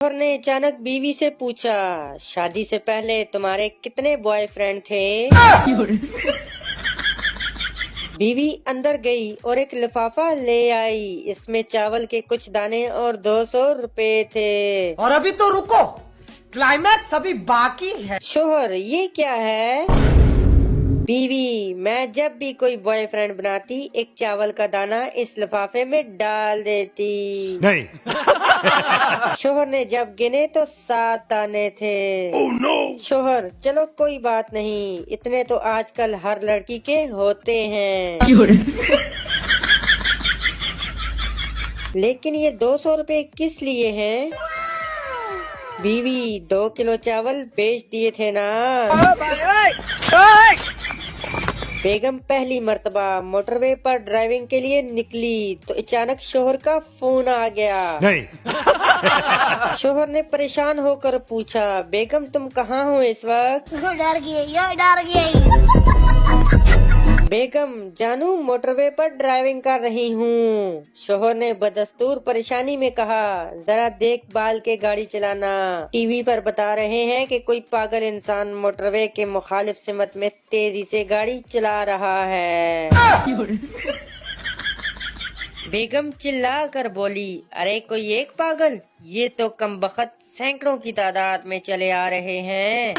शौहर ने अचानक बीवी से पूछा, शादी से पहले तुम्हारे कितने बॉयफ्रेंड थे? बीवी अंदर गई और एक लिफाफा ले आई। इसमें चावल के कुछ दाने और 200 रुपए थे। और अभी तो रुको, क्लाइमैक्स अभी बाकी है। शौहर, ये क्या है? बीवी, मैं जब भी कोई बॉयफ्रेंड बनाती एक चावल का दाना इस लिफाफे में डाल देती। नहीं। शौहर ने जब गिने तो 7 दाने थे। Oh, no! शौहर, चलो कोई बात नहीं, इतने तो आजकल हर लड़की के होते हैं। लेकिन ये 200 रुपए किस लिए हैं? बीवी, 2 किलो चावल बेच दिए थे ना। बेगम पहली मर्तबा मोटरवे पर ड्राइविंग के लिए निकली तो अचानक शौहर का फोन आ गया। नहीं। शौहर ने परेशान होकर पूछा, बेगम तुम कहाँ हो इस वक्त? डर गई। बेगम, जानू मोटरवे पर ड्राइविंग कर रही हूँ। शौहर ने बदस्तूर परेशानी में कहा, जरा देखभाल के गाड़ी चलाना। टीवी पर बता रहे हैं कि कोई पागल इंसान मोटरवे के मुखालिफ सिमत में तेजी से गाड़ी चला रहा है। बेगम चिल्ला कर बोली, अरे कोई एक पागल, ये तो कमबख्त सैकड़ों की तादाद में चले आ रहे हैं।